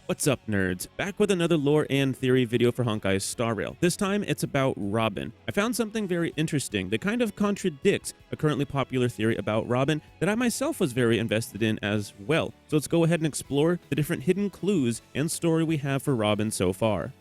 What's up, nerds? Back with another lore and theory video for Honkai's Star Rail. This time, it's about Robin. I found something very interesting that kind of contradicts a currently popular theory about Robin that I myself was very invested in as well. So let's go ahead and explore the different hidden clues and story we have for Robin so far.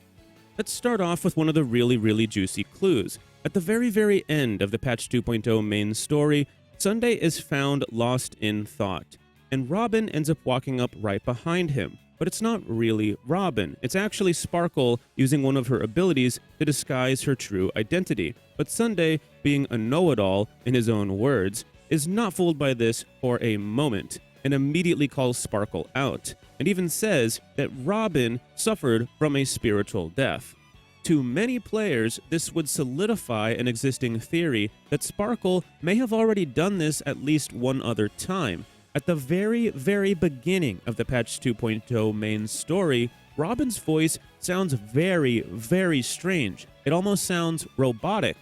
Let's start off with one of the really juicy clues. At the very end of the patch 2.0 main story, Sunday is found lost in thought, and Robin ends up walking up right behind him. But it's not really Robin. It's actually Sparkle using one of her abilities to disguise her true identity. But Sunday, being a know-it-all in his own words, is not fooled by this for a moment and immediately calls Sparkle out, and even says that Robin suffered from a spiritual death. To many players, this would solidify an existing theory that Sparkle may have already done this at least one other time. At the very beginning of the patch 2.0 main story, Robin's voice sounds very strange. It almost sounds robotic.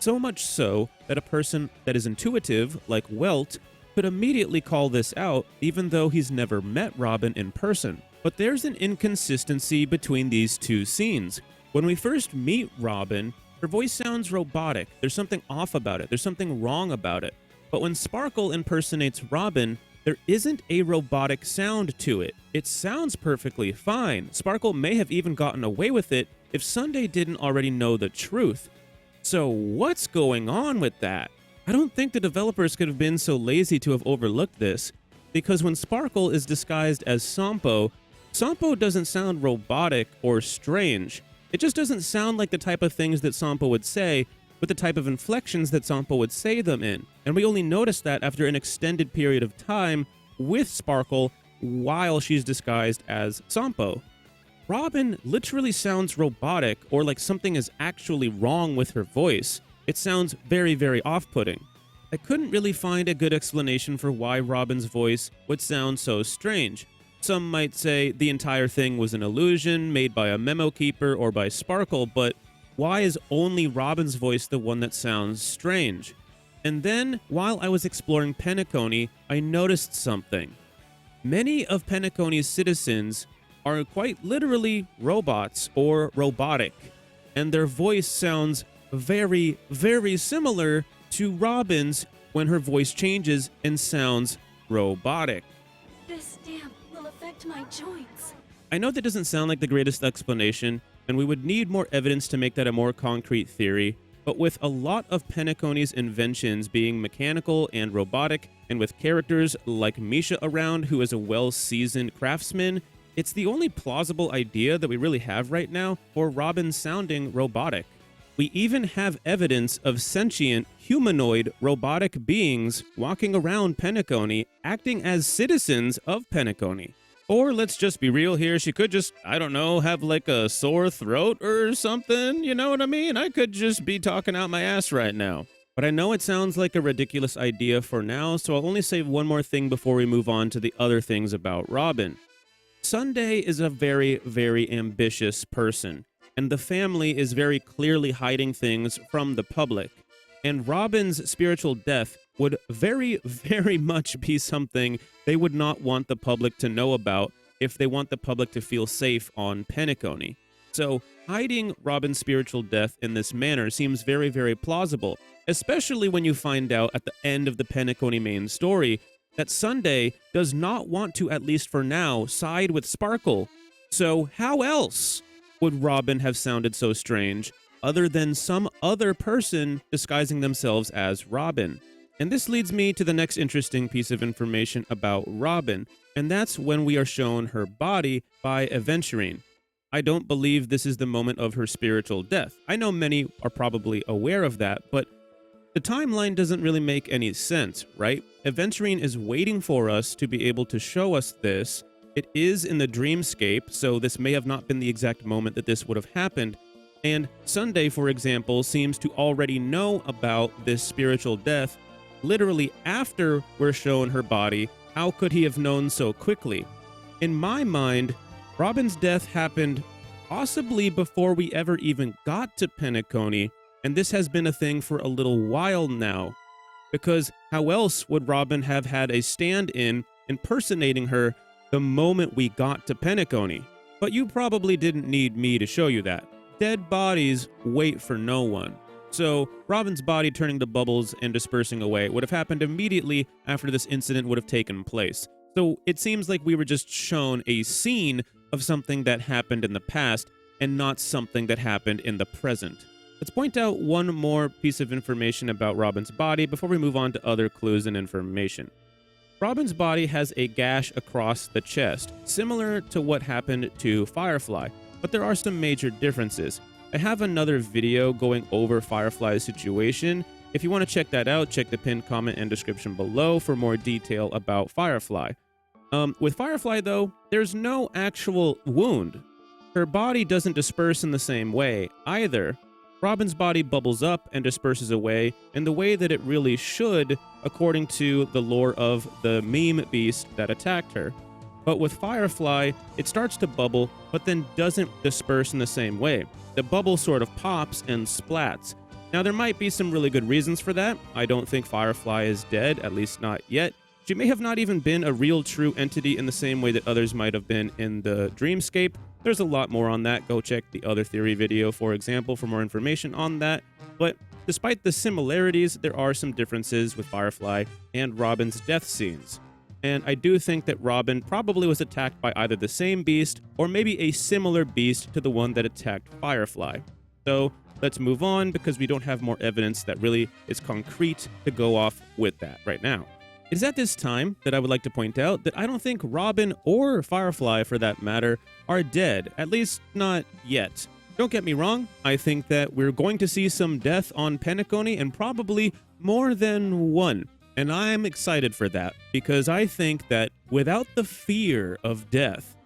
So much so that a person that is intuitive, like Welt, could immediately call this out even though he's never met Robin in person. But there's an inconsistency between these two scenes. When we first meet Robin, her voice sounds robotic. There's something off about it. There's something wrong about it. But when Sparkle impersonates Robin, there isn't a robotic sound to it. It sounds perfectly fine. Sparkle may have even gotten away with it if Sunday didn't already know the truth. So what's going on with that? I don't think the developers could have been so lazy to have overlooked this, because when Sparkle is disguised as Sampo, Sampo doesn't sound robotic or strange. It just doesn't sound like the type of things that Sampo would say, with the type of inflections that Sampo would say them in. And we only notice that after an extended period of time with Sparkle while she's disguised as Sampo. Robin literally sounds robotic, or like something is actually wrong with her voice. It sounds very off-putting. I couldn't really find a good explanation for why Robin's voice would sound so strange. Some might say the entire thing was an illusion made by a Memokeeper or by Sparkle, but why is only Robin's voice the one that sounds strange? And then, while I was exploring Penacony, I noticed something. Many of Penacony's citizens are quite literally robots or robotic, and their voice sounds very similar to Robin's when her voice changes and sounds robotic. This damp will affect my joints. I know that doesn't sound like the greatest explanation, and we would need more evidence to make that a more concrete theory, but with a lot of Penacony's inventions being mechanical and robotic, and with characters like Misha around who is a well-seasoned craftsman, it's the only plausible idea that we really have right now for Robin sounding robotic. We even have evidence of sentient, humanoid, robotic beings walking around Penacony, acting as citizens of Penacony. Or let's just be real here, she could just, I don't know, have like a sore throat or something, you know what I mean? I could just be talking out my ass right now. But I know it sounds like a ridiculous idea for now, so I'll only say one more thing before we move on to the other things about Robin. Sunday is a very ambitious person, and the family is very clearly hiding things from the public. And Robin's spiritual death would very much be something they would not want the public to know about if they want the public to feel safe on Penacony. So hiding Robin's spiritual death in this manner seems very plausible, especially when you find out at the end of the Penacony main story that Sunday does not want to, at least for now, side with Sparkle. So how else would Robin have sounded so strange other than some other person disguising themselves as Robin? And this leads me to the next interesting piece of information about Robin, and that's when we are shown her body by Aventurine. I don't believe this is the moment of her spiritual death. I know many are probably aware of that, but the timeline doesn't really make any sense, right? Aventurine is waiting for us to be able to show us this. It is in the dreamscape, so this may have not been the exact moment that this would have happened. And Sunday, for example, seems to already know about this spiritual death literally after we're shown her body. How could he have known so quickly? In my mind, Robin's death happened possibly before we ever even got to Penacony, and this has been a thing for a little while now. Because how else would Robin have had a stand-in impersonating her the moment we got to Penacony? But you probably didn't need me to show you that. Dead bodies wait for no one. So Robin's body turning to bubbles and dispersing away would have happened immediately after this incident would have taken place. So it seems like we were just shown a scene of something that happened in the past and not something that happened in the present. Let's point out one more piece of information about Robin's body before we move on to other clues and information. Robin's body has a gash across the chest, similar to what happened to Firefly, but there are some major differences. I have another video going over Firefly's situation. If you want to check that out, check the pinned comment and description below for more detail about Firefly. With Firefly, though, there's no actual wound. Her body doesn't disperse in the same way either. Robin's body bubbles up and disperses away in the way that it really should, according to the lore of the meme beast that attacked her. But with Firefly, it starts to bubble, but then doesn't disperse in the same way. The bubble sort of pops and splats. Now, there might be some really good reasons for that. I don't think Firefly is dead, at least not yet. She may have not even been a real true entity in the same way that others might have been in the dreamscape. There's a lot more on that. Go check the other theory video, for example, for more information on that. But despite the similarities, there are some differences with Firefly and Robin's death scenes. And I do think that Robin probably was attacked by either the same beast or maybe a similar beast to the one that attacked Firefly. So let's move on because we don't have more evidence that really is concrete to go off with that right now. It is at this time that I would like to point out that I don't think Robin or Firefly, for that matter, are dead, at least not yet. Don't get me wrong, I think that we're going to see some death on Penacony and probably more than one. And I'm excited for that because I think that without the fear of death,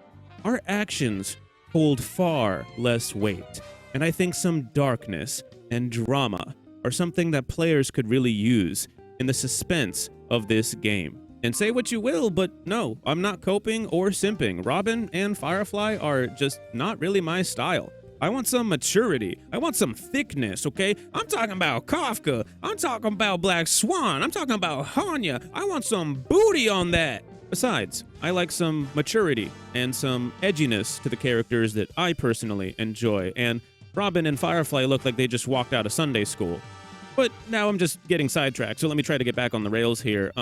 our actions hold far less weight. And I think some darkness and drama are something that players could really use in the suspense of this game. And say what you will, but no, I'm not coping or simping. Robin and Firefly are just not really my style. I want some maturity. I want some thickness, okay? I'm talking about Kafka. I'm talking about Black Swan. I'm talking about Hanya. I want some booty on that. Besides, I like some maturity and some edginess to the characters that I personally enjoy. And Robin and Firefly look like they just walked out of Sunday school. But now I'm just getting sidetracked, so let me try to get back on the rails here.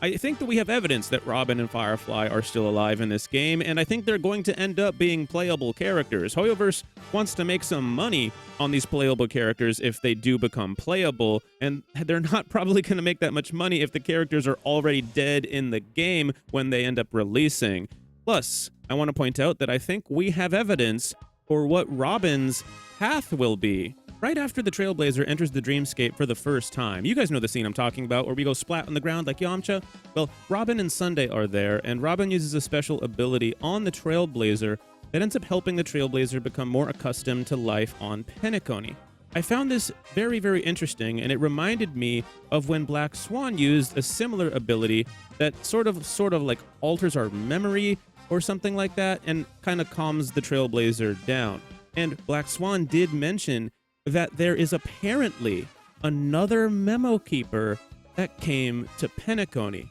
I think that we have evidence that Robin and Firefly are still alive in this game, and I think they're going to end up being playable characters. Hoyoverse wants to make some money on these playable characters if they do become playable, and they're not probably going to make that much money if the characters are already dead in the game when they end up releasing. Plus, I want to point out that I think we have evidence for what Robin's path will be. Right after the Trailblazer enters the dreamscape for the first time, you guys know the scene I'm talking about, where we go splat on the ground like Yamcha? Well, Robin and Sunday are there, and Robin uses a special ability on the Trailblazer that ends up helping the Trailblazer become more accustomed to life on Penacony. I found this very, very interesting, and it reminded me of when Black Swan used a similar ability that sort of like alters our memory or something like that, and kind of calms the Trailblazer down. And Black Swan did mention that there is apparently another Memokeeper that came to Penacony.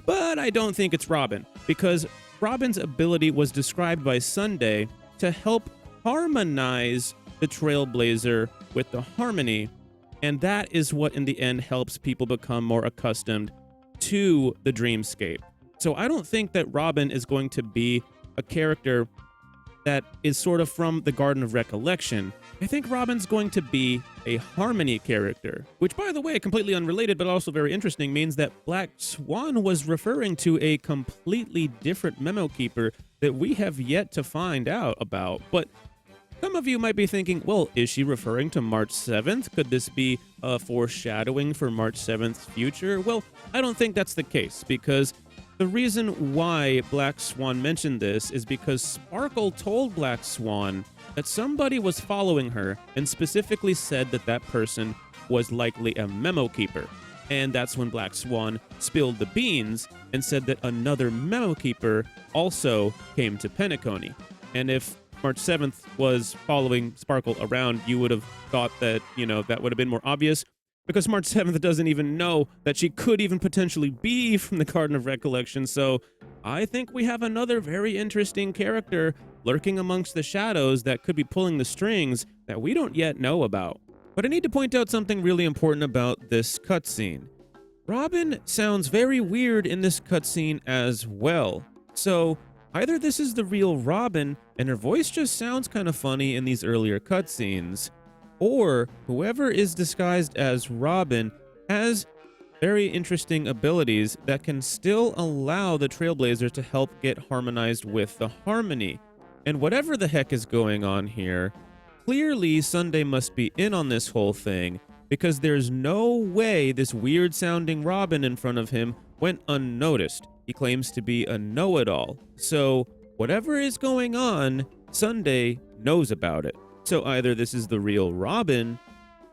But I don't think it's Robin, because Robin's ability was described by Sunday to help harmonize the Trailblazer with the harmony, and that is what in the end helps people become more accustomed to the dreamscape. So I don't think that Robin is going to be a character that is sort of from the Garden of Recollection. I think Robin's going to be a harmony character, which, by the way, completely unrelated but also very interesting, means that Black Swan was referring to a completely different Memokeeper that we have yet to find out about. But some of you might be thinking, well, is she referring to March 7th? Could this be a foreshadowing for March 7th's future? Well, I don't think that's the case, because the reason why Black Swan mentioned this is because Sparkle told Black Swan that somebody was following her and specifically said that that person was likely a Memokeeper. And that's when Black Swan spilled the beans and said that another Memokeeper also came to Penacony. And if March 7th was following Sparkle around, you would have thought that, that would have been more obvious, because March 7th doesn't even know that she could even potentially be from the Garden of Recollection. So I think we have another very interesting character lurking amongst the shadows that could be pulling the strings that we don't yet know about. But I need to point out something really important about this cutscene. Robin sounds very weird in this cutscene as well. So either this is the real Robin and her voice just sounds kind of funny in these earlier cutscenes, or whoever is disguised as Robin has very interesting abilities that can still allow the Trailblazers to help get harmonized with the harmony. And whatever the heck is going on here, clearly Sunday must be in on this whole thing, because there's no way this weird sounding Robin in front of him went unnoticed. He claims to be a know-it-all. So whatever is going on, Sunday knows about it. So either this is the real Robin,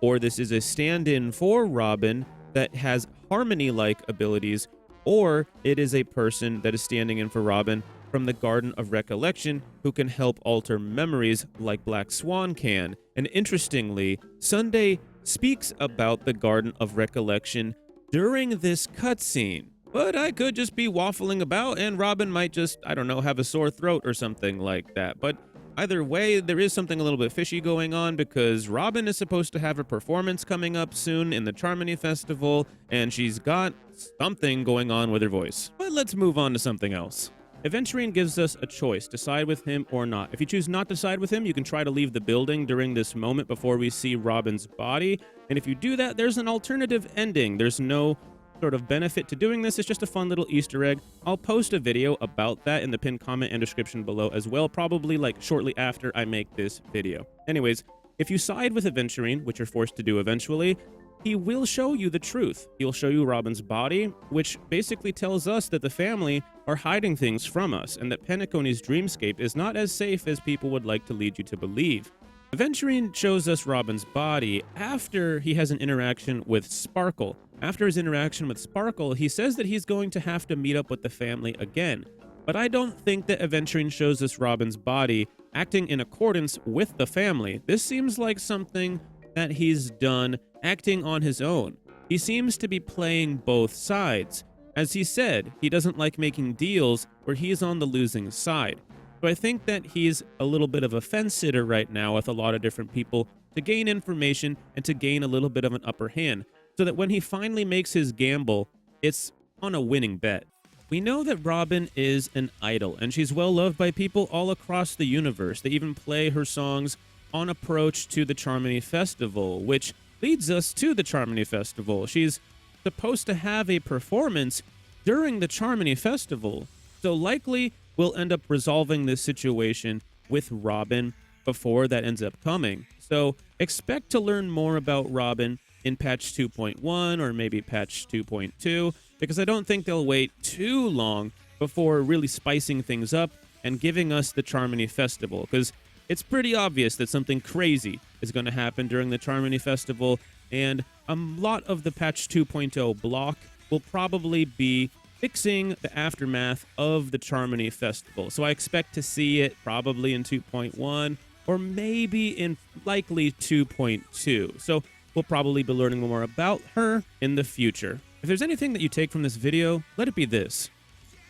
or this is a stand-in for Robin that has harmony-like abilities, or it is a person that is standing in for Robin from the Garden of Recollection who can help alter memories like Black Swan can. And interestingly, Sunday speaks about the Garden of Recollection during this cutscene. But I could just be waffling about and Robin might just, I don't know, have a sore throat or something like that. But either way, there is something a little bit fishy going on, because Robin is supposed to have a performance coming up soon in the Charmony Festival, and she's got something going on with her voice. But let's move on to something else. Aventurine gives us a choice to side with him or not. If you choose not to side with him, you can try to leave the building during this moment before we see Robin's body. And if you do that, there's an alternative ending. There's no sort of benefit to doing this. It's just a fun little Easter egg. I'll post a video about that in the pinned comment and description below as well, probably like shortly after I make this video. Anyways, if you side with Aventurine, which you're forced to do eventually, he will show you the truth. He'll show you Robin's body, which basically tells us that the family are hiding things from us, and that Penacony's dreamscape is not as safe as people would like to lead you to believe. Aventurine shows us Robin's body after he has an interaction with Sparkle. After his interaction with Sparkle, he says that he's going to have to meet up with the family again. But I don't think that Aventurine shows us Robin's body acting in accordance with the family. This seems like something that he's done acting on his own. He seems to be playing both sides. As he said, he doesn't like making deals where he's on the losing side. So I think that he's a little bit of a fence sitter right now with a lot of different people to gain information and to gain a little bit of an upper hand, so that when he finally makes his gamble, it's on a winning bet. We know that Robin is an idol, and she's well loved by people all across the universe. They even play her songs on approach to the Charmony Festival, which leads us to the Charmony Festival. She's supposed to have a performance during the Charmony Festival, so likely we'll end up resolving this situation with Robin before that ends up coming. So expect to learn more about Robin in patch 2.1 or maybe patch 2.2, because I don't think they'll wait too long before really spicing things up and giving us the Charmony Festival, because it's pretty obvious that something crazy is going to happen during the Charmony Festival, and a lot of the patch 2.0 block will probably be fixing the aftermath of the Charmony Festival. So I expect to see it probably in 2.1 or maybe in likely 2.2. So we'll probably be learning more about her in the future. If there's anything that you take from this video, let it be this: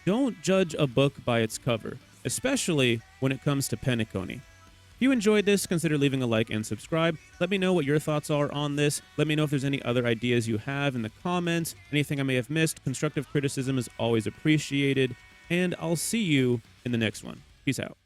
don't judge a book by its cover, especially when it comes to Penacony. If you enjoyed this, consider leaving a like and subscribe. Let me know what your thoughts are on this. Let me know if there's any other ideas you have in the comments, anything I may have missed. Constructive criticism is always appreciated, and I'll see you in the next one. Peace out.